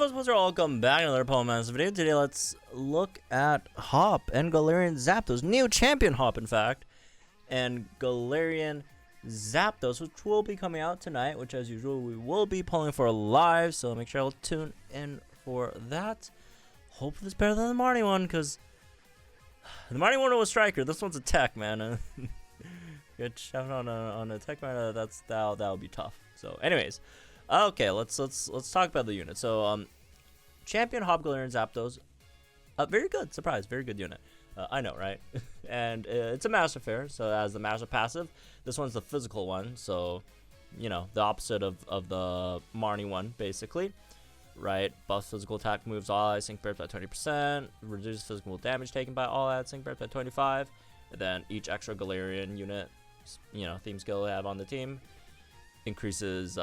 folks, welcome back to another Poleman's video. Today, let's look at Hop and Galarian Zapdos, new champion Hop, in fact, and Galarian Zapdos, which will be coming out tonight, which, as usual, we will be pulling for live, so make sure you'll tune in for that. Hopefully, it's better than the Marnie one, because the Marnie one was Striker. This one's a tech, man. Good shout on a tech man. That'll be tough. So, anyways. Okay, let's talk about the unit. So, Champion Hop Galarian Zapdos, very good, surprise, very good unit. I know, right? And it's a Master Fair, so as the Master Passive, this one's the physical one, so, you know, the opposite of the Marnie one, basically, right? Buffs physical attack moves all allies, sync burst by 20%, reduces physical damage taken by all allies, sync burst by 25%, and then each extra Galarian unit, you know, theme skill they have on the team, increases,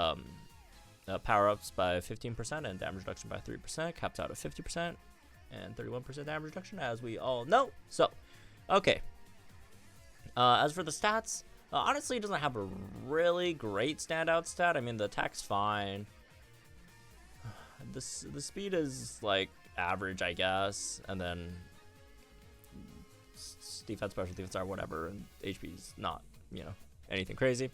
power-ups by 15% and damage reduction by 3%, caps out at 50% and 31% damage reduction, as we all know. So, okay. As for the stats, honestly, it doesn't have a really great standout stat. I mean, the attack's fine. The speed is, like, average, I guess. And then defense, special defense are whatever, and HP is not, you know, anything crazy.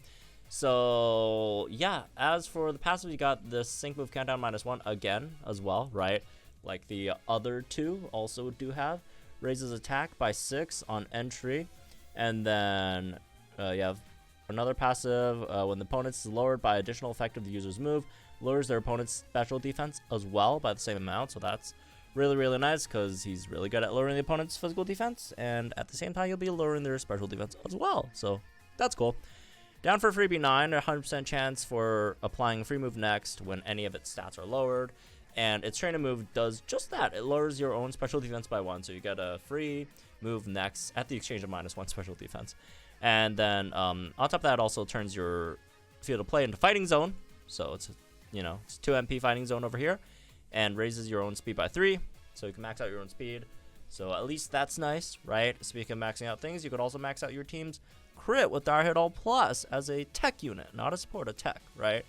So, yeah, as for the passive, you got this sync move countdown -1 again as well, right? Like the other two also do have. Raises attack by 6 on entry. And then you have another passive when the opponent is lowered by additional effect of the user's move. Lowers their opponent's special defense as well by the same amount. So that's really, really nice because he's really good at lowering the opponent's physical defense. And at the same time, you'll be lowering their special defense as well. So that's cool. Down for freebie 9, a 100% chance for applying a free move next when any of its stats are lowered. And its trainer move does just that. It lowers your own special defense by 1. So you get a free move next at the exchange of -1 special defense. And then on top of that, it also turns your field of play into fighting zone. So it's, you know, it's 2 MP fighting zone over here. And raises your own speed by 3. So you can max out your own speed. So at least that's nice, right? Speaking of maxing out things, you could also max out your team's crit with Dire Hit All Plus as a tech unit, not a support, a tech, right?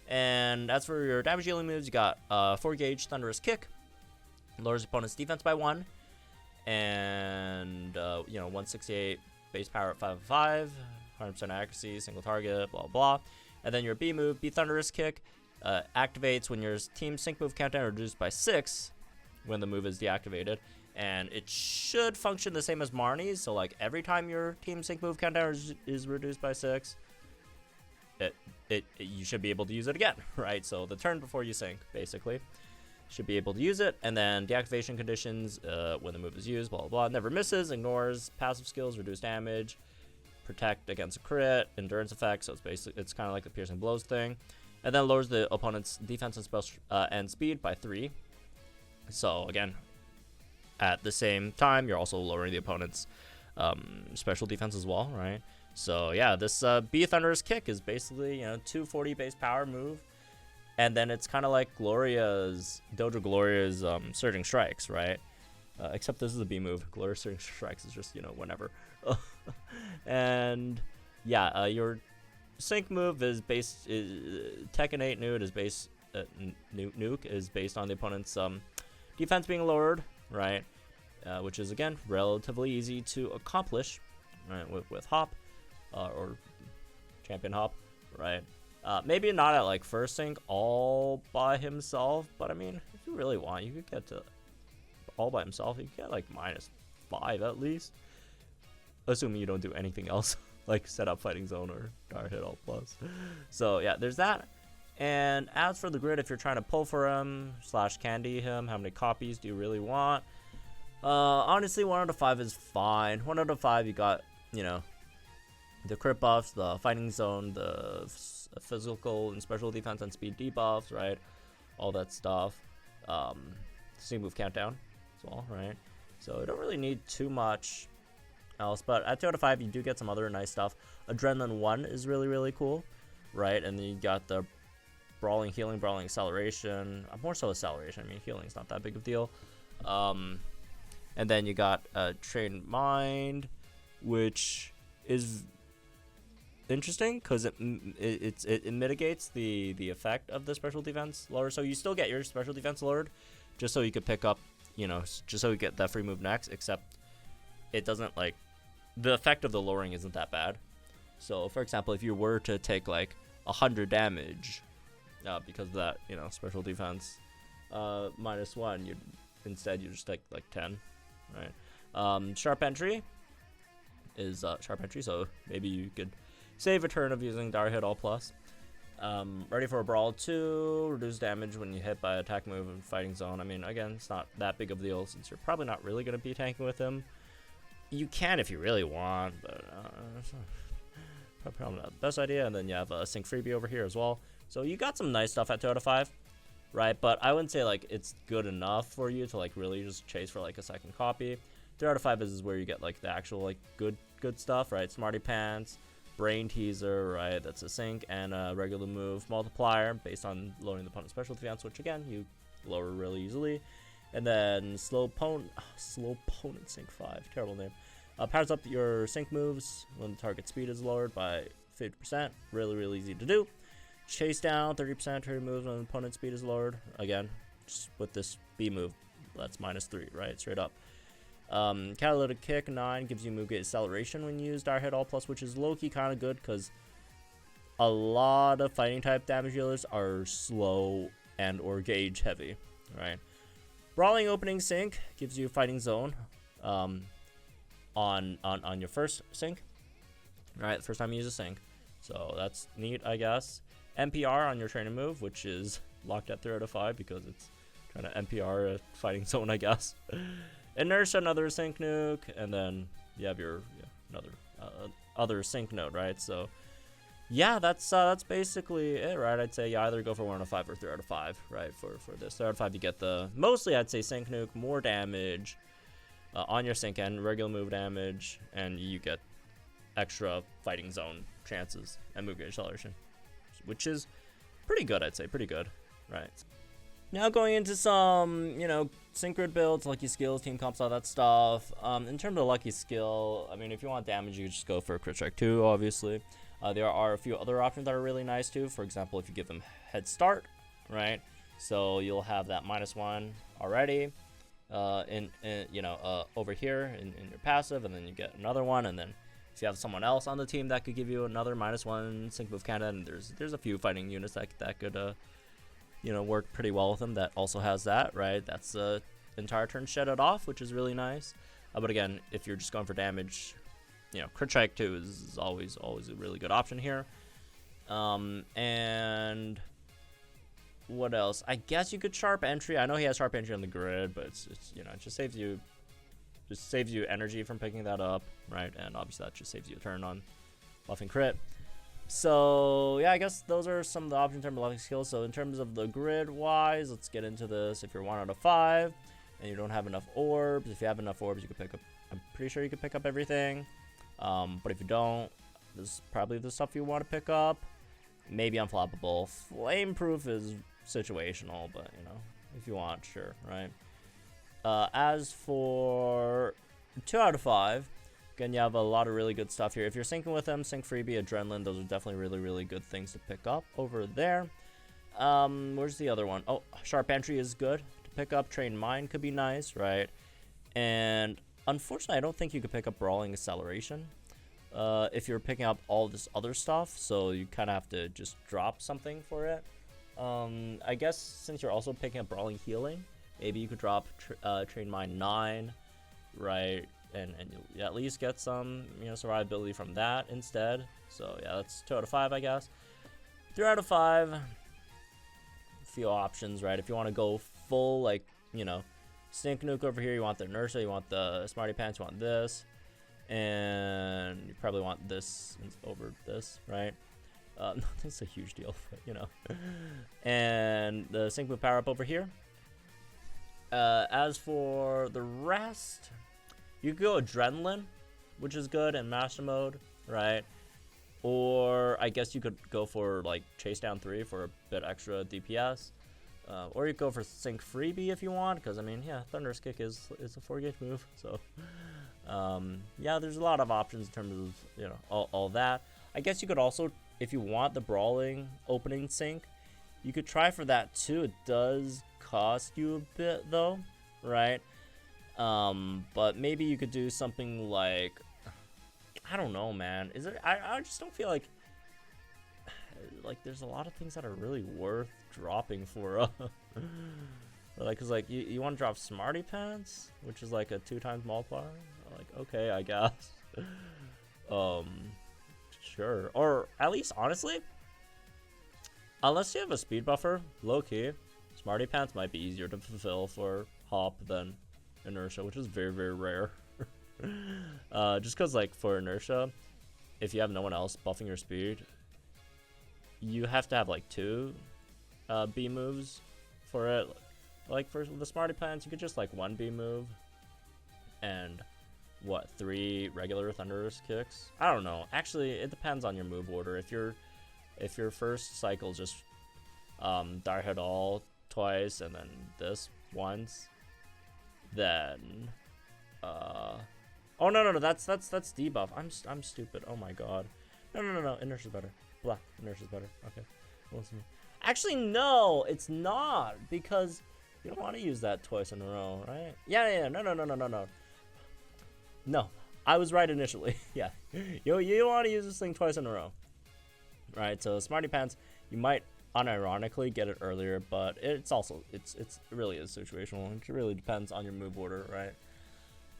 And as for your damage dealing moves, you got 4 gauge Thunderous Kick, lowers opponent's defense by 1, and you know, 168 base power at 5/5, 100% accuracy, single target, blah blah. And then your B move, B Thunderous Kick, activates when your team's sync move countdown is reduced by 6 when the move is deactivated. And it should function the same as Marnie's, so like every time your team sync move countdown is reduced by 6, you should be able to use it again, right? So the turn before you sync, basically, should be able to use it. And then deactivation conditions, when the move is used, blah blah blah, never misses, ignores passive skills, reduce damage, protect against a crit, endurance effect. So it's kind of like the piercing blows thing, and then lowers the opponent's defense and spell and speed by 3. So again, at the same time, you're also lowering the opponent's special defense as well, right? So yeah, this B Thunderous Kick is basically, you know, 240 base power move, and then it's kind of like Dojo Gloria's Surging Strikes, right? Except this is a B move. Gloria's Surging Strikes is just, you know, whenever. And yeah, your sync move is based. Tekken 8 Nuke is based. Nuke is based on the opponent's defense being lowered, right? Which is, again, relatively easy to accomplish, right, with Hop, or Champion Hop, right? Maybe not at, like, first sync all by himself, but, I mean, if you really want, you could get to all by himself. You could get, like, -5 at least, assuming you don't do anything else, like set up Fighting Zone or Dire Hit All Plus. So, yeah, there's that. And as for the grid, if you're trying to pull for him / candy him, how many copies do you really want? Honestly, 1 out of 5 is fine. 1 out of 5, you got, you know, the crit buffs, the fighting zone, the physical and special defense and speed debuffs, right? All that stuff. Sync move countdown as well, right? So you don't really need too much else. But at 2 out of 5, you do get some other nice stuff. Adrenaline 1 is really, really cool, right? And then you got the Brawling, Healing, Brawling, Acceleration. More so Acceleration. I mean, Healing's not that big of a deal. And then you got Trained Mind, which is interesting because it mitigates the effect of the special defense lower. So you still get your special defense lowered, just so you could pick up, just so you get that free move next. Except it doesn't like the effect of the lowering isn't that bad. So for example, if you were to take like 100 damage, because of that special defense -1, you just take like 10, right? Sharp entry is sharp entry, so maybe you could save a turn of using Dire Hit All Plus. Ready for a Brawl 2, reduce damage when you hit by attack move and fighting zone. I mean, again, it's not that big of a deal since you're probably not really going to be tanking with him. You can if you really want, but probably not the best idea. And then you have a Sync Freebie over here as well. So you got some nice stuff at 2 out of 5, right? But I wouldn't say like it's good enough for you to like really just chase for like a second copy. 3 out of 5 is where you get like the actual like good stuff, right? Smarty Pants, Brain Teaser, right? That's a sync, and a regular move multiplier based on lowering the opponent's special defense, which again you lower really easily. And then slow opponent sync 5, terrible name. Powers up your sync moves when the target speed is lowered by 50%. Really easy to do. Chase down 30% to moves when the opponent's speed is lowered. Again, just with this B move, that's -3, right? Straight up. Catalytic Kick 9 gives you move gate acceleration when you use Dire Hit All Plus, which is low-key kind of good because a lot of fighting type damage dealers are slow and or gauge heavy, right? Brawling Opening Sync gives you Fighting Zone on your first sync, right? The first time you use a sync, so that's neat, I guess. NPR on your training move, which is locked at 3 out of 5 because it's trying to NPR a Fighting Zone, I guess. Inertia, another sync nuke, and then you have your another other sync node, right? So yeah, that's basically it, right? I'd say you either go for 1 out of 5 or 3 out of 5, right? For this 3 out of 5, you get the mostly I'd say sync nuke, more damage on your sync end, regular move damage, and you get extra Fighting Zone chances and move gauge acceleration, which is pretty good, I'd say, pretty good, right? Now going into some, sync grid builds, lucky skills, team comps, all that stuff. In terms of lucky skill, I mean, if you want damage, you just go for a Crit Strike 2, obviously. There are a few other options that are really nice too. For example, if you give them Head Start, right? So you'll have that -1 already, over here in your passive, and then you get another one, and then if you have someone else on the team that could give you another -1 sync move cannon, and there's a few fighting units that could work pretty well with them that also has that, right? That's the entire turn shedded off, which is really nice. But again, if you're just going for damage, Crit Strike 2 is always a really good option here. And what else? I guess you could Sharp Entry. I know he has Sharp Entry on the grid, but it's it just saves you energy from picking that up, right? And obviously that just saves you a turn on buffing crit. So yeah, I guess those are some of the options in terms of lucky skills. So in terms of the grid wise, let's get into this. If you're 1 out of 5 and you don't have enough orbs, if you have enough orbs, you can pick up. I'm pretty sure you can pick up everything. But if you don't, this is probably the stuff you want to pick up. Maybe Unflappable. Flame Proof is situational, but if you want, sure, right? As for 2 out of 5. Again, you have a lot of really good stuff here. If you're syncing with them, Sync Freebie, Adrenaline, those are definitely really good things to pick up over there. Where's the other one? Oh, Sharp Entry is good to pick up. Trained Mind could be nice, right? And unfortunately, I don't think you could pick up Brawling Acceleration if you're picking up all this other stuff. So you kind of have to just drop something for it. I guess since you're also picking up Brawling Healing, maybe you could drop Trained Mind 9, right? And you'll at least get some survivability from that instead. So yeah, that's 2 out of 5, I guess. 3 out of 5, a few options, right? If you want to go full Sync Nuke over here, you want the Inertia, you want the Smarty Pants, you want this, and you probably want this over this, right? It's a huge deal, but and the Sync Move power up over here. As for the rest, you could go Adrenaline, which is good in Master Mode, right? Or I guess you could go for Chase Down 3 for a bit extra DPS. Or you go for Sync Freebie if you want, because I mean, yeah, Thunderous Kick is a 4-gauge move. So yeah, there's a lot of options in terms of all that. I guess you could also, if you want the brawling opening sync, you could try for that too. It does cost you a bit though, right? But maybe you could do something like, I don't know, man. Is it? I just don't feel like there's a lot of things that are really worth dropping for. Like, cause like you want to drop Smarty Pants, which is like a 2x multiplier. Like, okay, I guess. Sure. Or at least, honestly, unless you have a speed buffer, low key, Smarty Pants might be easier to fulfill for Hop than Inertia, which is very, very rare. Just cause like for Inertia, if you have no one else buffing your speed, you have to have like 2 B moves for it. Like for the Smarty Pants, you could just like 1 B move and what, 3 regular thunderous kicks? I don't know. Actually, it depends on your move order. If your first cycle just Dire Hit All twice and then this once, then oh no, that's debuff. I'm stupid. Oh my god. No. Inertia's better. Blah. Inertia's better. Okay. Listen. Actually, no, it's not, because you don't want to use that twice in a row, right? Yeah. No. No, I was right initially. Yeah, you want to use this thing twice in a row, right? So Smarty Pants, you might unironically get it earlier, but it's also it really is situational. It really depends on your move order, right?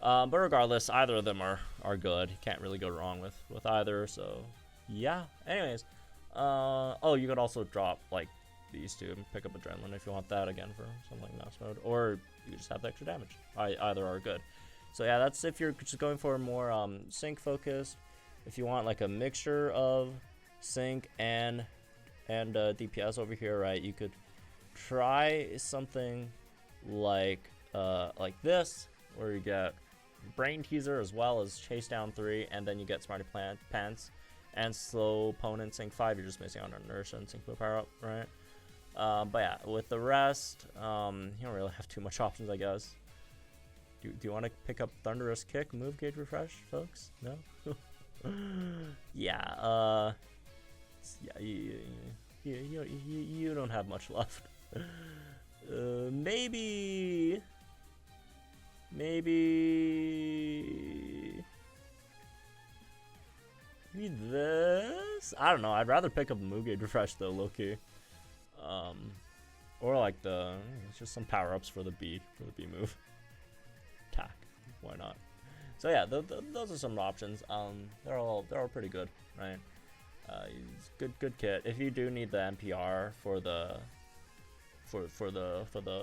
But regardless, either of them are good. You can't really go wrong with either. So yeah. Anyways, oh, you could also drop like these two and pick up Adrenaline if you want that again for something like Mouse Mode, or you just have the extra damage. Either are good. So yeah, that's if you're just going for a more sync focused. If you want like a mixture of sync and DPS over here, right? You could try something like this, where you get Brain Teaser as well as Chase Down 3, and then you get Smarty Pants and Slow Opponent Sync 5. You're just missing out on Inertia and Sync Move Power Up, right? But yeah, with the rest, you don't really have too much options, I guess. Do you want to pick up Thunderous Kick, Move Gauge Refresh, folks? No? Yeah, you don't have much left. Maybe this? I don't know, I'd rather pick up Move Gauge Refresh though, low-key. Or like it's just some power-ups for the B move. Attack, why not? So yeah, those are some options. They're all pretty good, right? It's good kit. If you do need the NPR for the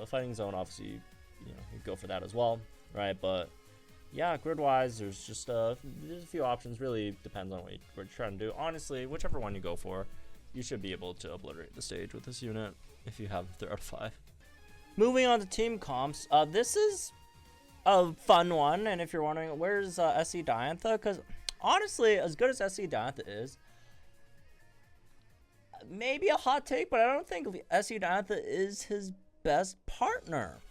fighting zone, obviously you go for that as well, right? But yeah, grid wise, there's a few options. Really depends on what you're trying to do. Honestly, whichever one you go for, you should be able to obliterate the stage with this unit if you have 3 out of 5. Moving on to team comps, this is a fun one, and if you're wondering where's SC Diantha, because honestly, as good as SC Diantha is, maybe a hot take, but I don't think SC Diantha is his best partner.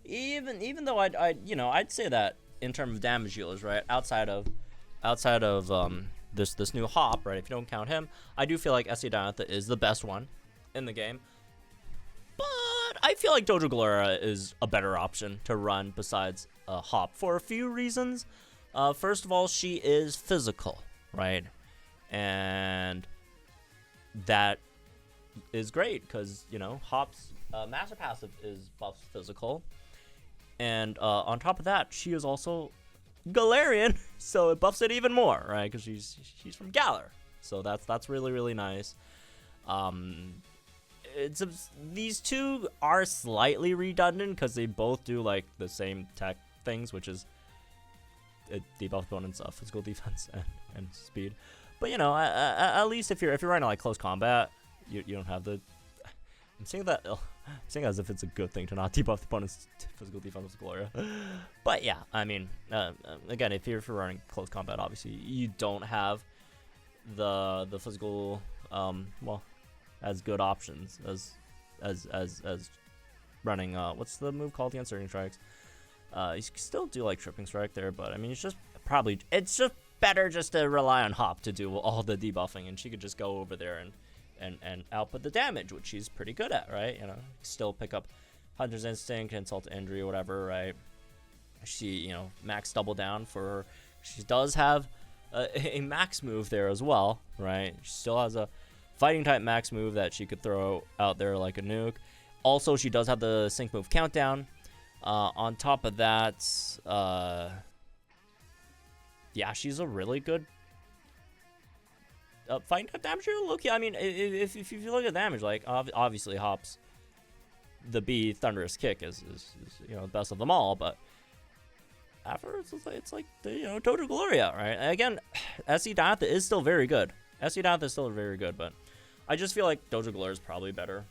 Even though I'd say that in terms of damage dealers, right? Outside of this new Hop, right? If you don't count him, I do feel like SC Diantha is the best one in the game. But I feel like Dojo Galera is a better option to run besides Hop for a few reasons. First of all, she is physical, right? And that is great because, Hop's master passive is buff physical. And on top of that, she is also Galarian, so it buffs it even more, right? Because she's from Galar. So that's really, really nice. These two are slightly redundant because they both do like the same tech things, which is debuff opponents physical defense and speed. But at least if you're running like close combat, you don't have the. I'm saying as if it's a good thing to not debuff the opponent's physical defense with Gloria. But yeah, I mean, again, if you're running close combat, obviously you don't have the physical as good options as running what's the move called against Surging Strikes. You can still do like Tripping Strike there, but I mean it's just better just to rely on Hop to do all the debuffing, and she could just go over there and output the damage, which she's pretty good at, right? You know, still pick up Hunter's Instinct, Insult to Injury, whatever, right? She, you know, max double down for her. She does have a max move there as well, right? She still has a fighting type max move that she could throw out there like a nuke. Also, she does have the sync move countdown. On top of that, yeah, she's a really good fighting type damager. Look, I mean, if you look at damage, like obviously Hop's the B Thunderous Kick is you know, the best of them all, but afterwards it's like the, you know, Dojo Gloria, right? And again, SC Diantha is still very good. SC Diantha is still very good, but I just feel like Dojo Gloria is probably better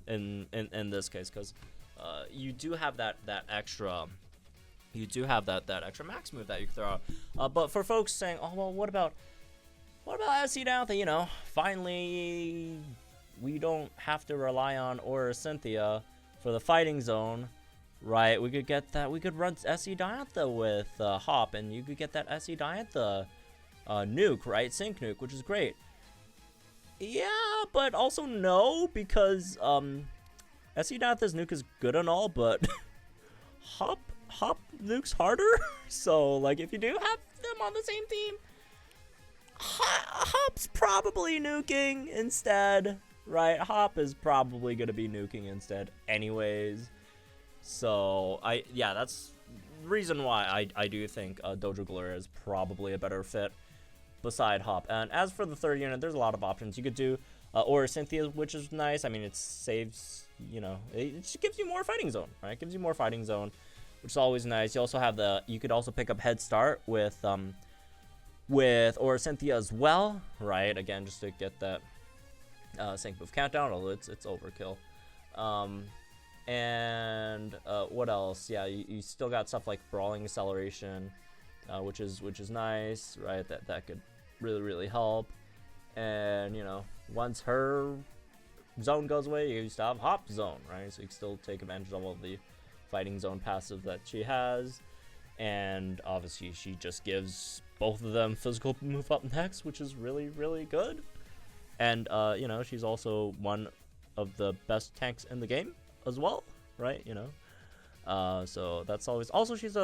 in this case, because you do have that extra. You do have that extra max move that you can throw out. But for folks saying, oh well, what about SC Diantha? You know, finally we don't have to rely on Aura Cynthia for the fighting zone, right? We could get that. We could run SC Diantha with Hop, and you could get that SC Diantha nuke, right? Sync nuke, which is great. Yeah, but also no, because SC Diantha's nuke is good and all, but Hop nukes harder. So like, if you do have them on the same team, Hop's probably nuking instead, right? Hop is probably gonna be nuking instead anyways. So yeah, that's the reason why I do think Dojo Gloria is probably a better fit beside Hop. And as for the third unit, there's a lot of options. You could do Aura Cynthia, which is nice. I mean, it saves, you know, it just gives you more fighting zone, right? It gives you more fighting zone, which is always nice. You also have you could also pick up Head Start with Aura Cynthia as well, right? Again, just to get that sync move countdown, although it's overkill. And what else? Yeah, you still got stuff like Brawling Acceleration, which is nice, right? That could really help. And you know, once her zone goes away, you still have Hop zone, right? So you can still take advantage of all the fighting zone passive that she has. And obviously she just gives both of them physical move up next, which is really good. And you know, she's also one of the best tanks in the game as well, right? You know, so that's always. Also, she has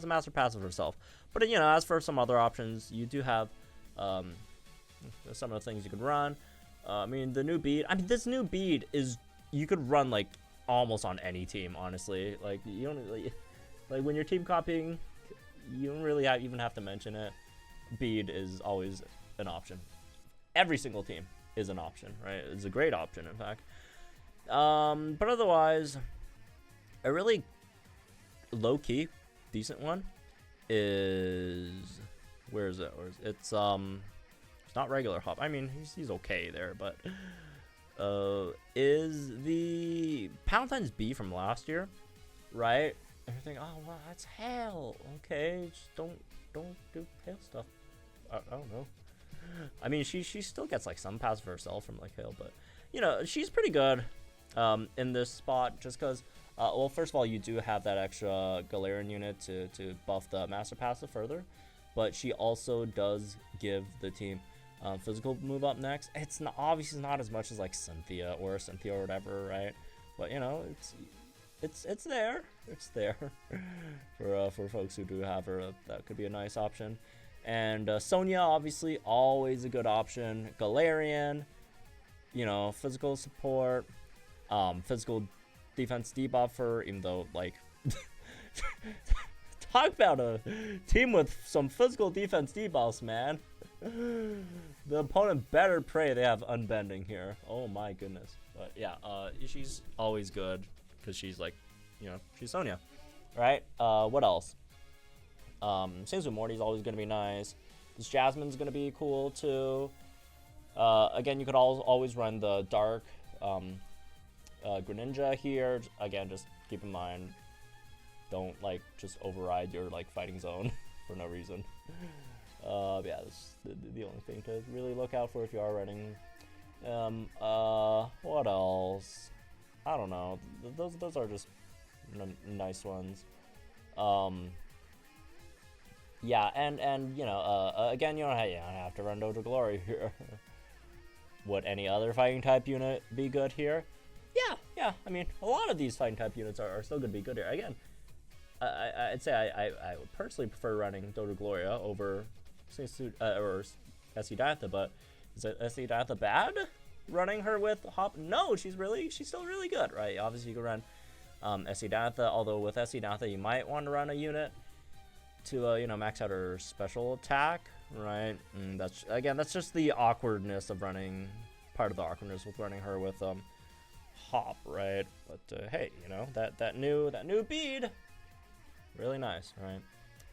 a master passive herself. But you know, as for some other options, you do have some of the things you could run. I mean, the new bead. I mean, this new bead is, you could run like almost on any team, honestly. Like, you don't like when you're team copying, you don't really even have to mention it. Bead is always an option. Every single team is an option, right? It's a great option, in fact. But otherwise, a really low-key, decent one is, where is it? It's not regular Hop. I mean, he's okay there, but is the Palatine's B from last year, right? And you're thinking, oh, well, that's Hail. Okay, just don't do Hail stuff. I don't know. I mean, she still gets like some passive herself from like Hail, but you know, she's pretty good in this spot, just because well, first of all, you do have that extra Galarian unit to buff the master passive further, but she also does give the team physical move up next. It's not, obviously not as much as like Cynthia or whatever, right? But you know, it's there for folks who do have her. That could be a nice option. And Sonya, obviously, always a good option. Galarian, you know, physical support, physical defense debuffer, even though, like, talk about a team with some physical defense debuffs, man. The opponent better pray they have unbending here. Oh my goodness. But yeah, she's always good because she's like, you know, she's Sonya, right? What else? Sings with Morty's always going to be nice. This Jasmine's going to be cool too. Again, you could always run the Dark Greninja here. Again, just keep in mind, don't like just override your like fighting zone for no reason. Yeah, that's the only thing to really look out for if you are running. What else? I don't know. Those are just nice ones. Yeah, and you know, again, you don't have to run Dojo Glory here. Would any other fighting type unit be good here? Yeah. I mean, a lot of these fighting type units are still going to be good here. Again, I'd say I would personally prefer running Dojo Gloria over or SC Diantha, but is SC Diantha bad? Running her with Hop? No, she's still really good, right? Obviously, you can run SC Diantha, although with SC Diantha, you might want to run a unit to you know, max out her special attack, right? And that's just the awkwardness of running, part of the awkwardness with running her with Hop, right? But hey, you know, that new bead, really nice, right?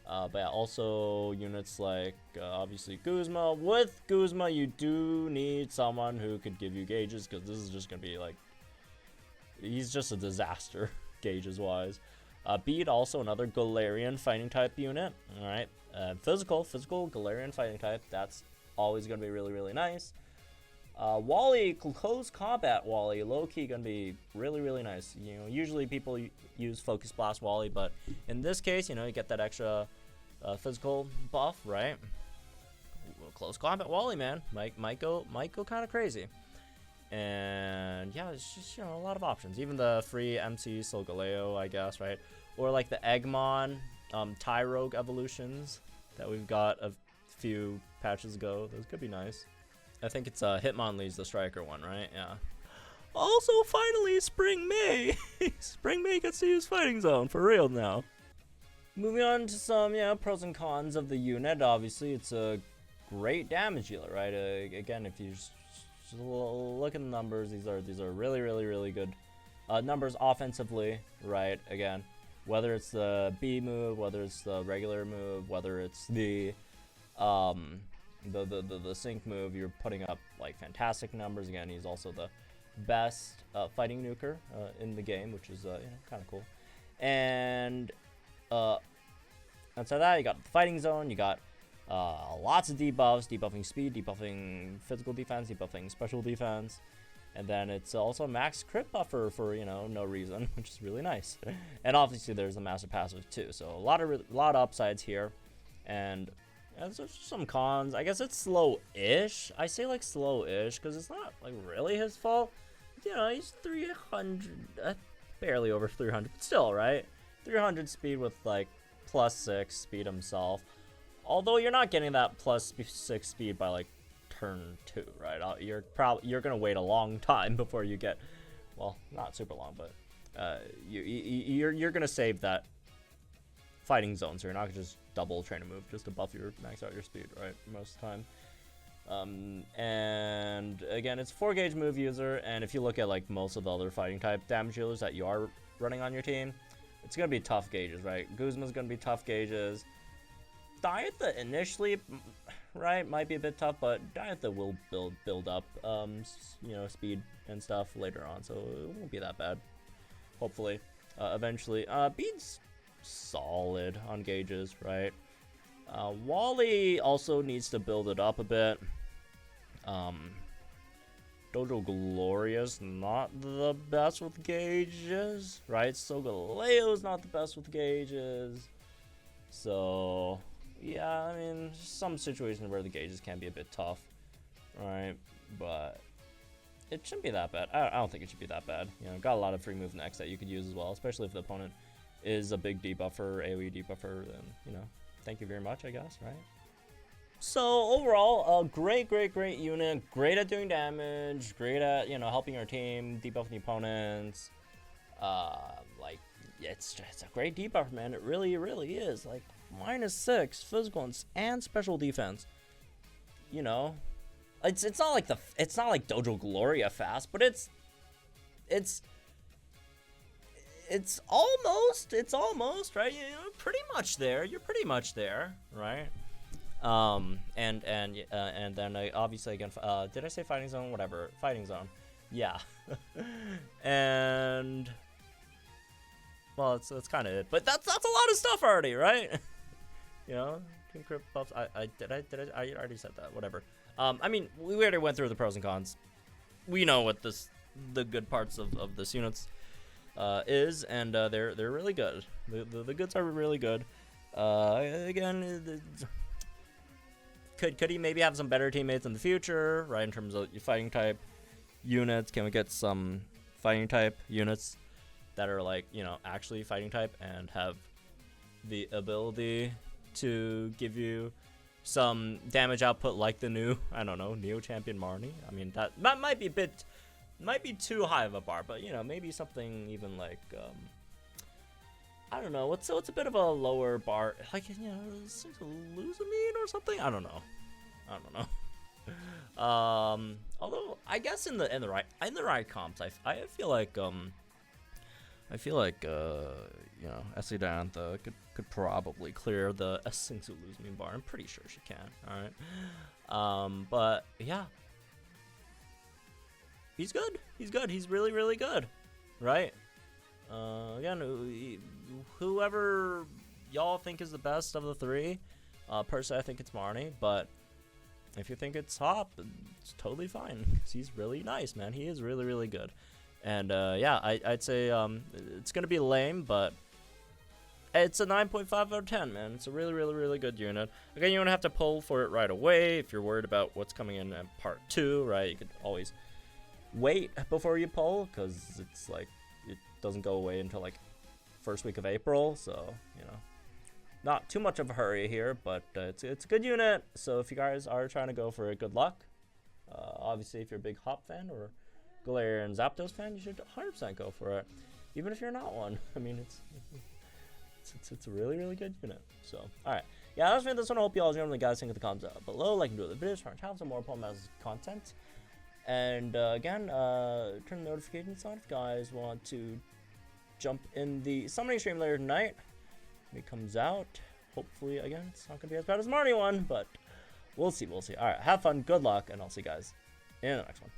But yeah, also units like obviously Guzma. With Guzma, you do need someone who could give you gauges, because this is just gonna be like, he's just a disaster gauges wise. Bead, also another Galarian fighting type unit. All right, physical Galarian fighting type. That's always gonna be really nice. Wally, close combat Wally, low key gonna be really nice. You know, usually people use Focus Blast Wally, but in this case, you know, you get that extra physical buff, right? Close combat Wally, man, might go kind of crazy. And yeah, it's just, you know, a lot of options. Even the free MC Solgaleo, I guess, right? Or like the Eggmon, Tyrogue evolutions that we've got a few patches ago. Those could be nice. I think it's Hitmonlee's the striker one, right? Yeah. Also, finally, Spring May. Spring May gets to use Fighting Zone for real now. Moving on to some, you know, pros and cons of the unit. Obviously, it's a great damage dealer, right? Again, if you just look at the numbers, these are really good numbers offensively, right? Again, whether it's the B move, whether it's the regular move, whether it's the sync move, you're putting up like fantastic numbers. Again, he's also the best fighting nuker in the game, which is you know, kind of cool. And outside that, you got the Fighting Zone, you got lots of debuffs, debuffing speed, debuffing physical defense, debuffing special defense, and then it's also a max crit buffer for, you know, no reason, which is really nice. And obviously there's the massive passive too, so a lot of upsides here. And there's just some cons. I guess it's slow-ish. I say like slow-ish because it's not like really his fault. You know, he's 300, barely over 300, but still, right? 300 speed with like +6 speed himself. Although you're not getting that +6 speed by like turn 2, right? You're gonna wait a long time before you get, well, not super long, but you're gonna save that Fighting Zone, so you're not gonna just double train a move just to max out your speed, right? Most of the time. And again, it's 4-gauge move user, and if you look at like most of the other fighting type damage dealers that you are running on your team, it's gonna be tough gauges, right? Guzma's gonna be tough gauges. Diantha initially, right, might be a bit tough, but Diantha will build up, you know, speed and stuff later on, so it won't be that bad. Hopefully, eventually. Bead's solid on gauges, right? Wally also needs to build it up a bit. Dojo Gloria's not the best with gauges, right? Solgaleo's not the best with gauges. So yeah, I mean, some situations where the gauges can be a bit tough, right? But it shouldn't be that bad. I don't think it should be that bad. You know, got a lot of free move next that you could use as well, especially if the opponent is a big debuffer, AoE debuffer, then, you know, thank you very much, I guess, right? So overall, a great unit, great at doing damage, great at, you know, helping your team, debuffing the opponents. Like, it's a great debuffer, man. It really is. Like, -6 physical and special defense. You know, it's not like Dojo Gloria fast, but it's almost right. You know, pretty much there. You're pretty much there, right? And then obviously again, did I say Fighting Zone? Whatever, Fighting Zone. Yeah. And well, that's kind of it. But that's a lot of stuff already, right? You know, crit buffs. I already said that. Whatever. I mean, we already went through the pros and cons. We know what the good parts of this units is, and they're really good. The goods are really good. Again, could he maybe have some better teammates in the future, right? In terms of your fighting type units, can we get some fighting type units that are like, you know, actually fighting type and have the ability to give you some damage output like the new, I don't know, Neo Champion Marnie? I mean, that might be a bit, might be too high of a bar, but you know, maybe something even like, I don't know, what's a bit of a lower bar, like, you know, Luzamine or something? I don't know. Although I guess in the right comps, I feel like you know, Essie Dantha could probably clear the Essence of Luzamine bar. I'm pretty sure she can. All right. But yeah, he's good. He's really, really good, right? Again, whoever y'all think is the best of the three, personally I think it's Marnie, but if you think it's Hop, it's totally fine, because he's really nice, man. He is really, really good. And yeah, I'd say it's gonna be lame, but it's a 9.5 out of 10, man. It's a really, really, really good unit. Again, you don't have to pull for it right away if you're worried about what's coming in part 2, right? You could always wait before you pull, because it's like, it doesn't go away until like first week of April, so you know, not too much of a hurry here, but it's a good unit. So if you guys are trying to go for it, good luck. Obviously, if you're a big Hop fan or Galarian Zapdos fan, you should 100% go for it, even if you're not one. I mean, it's a really, really good unit. So all right, yeah, that's for this one. I hope you all enjoyed. The guys think of the comments below, like and do the videos for our channel, some more Pokemon content. And again, turn the notifications on if you guys want to jump in the summoning stream later tonight when it comes out. Hopefully, again, it's not gonna be as bad as Marnie one, but we'll see. All right, have fun, good luck, and I'll see you guys in the next one.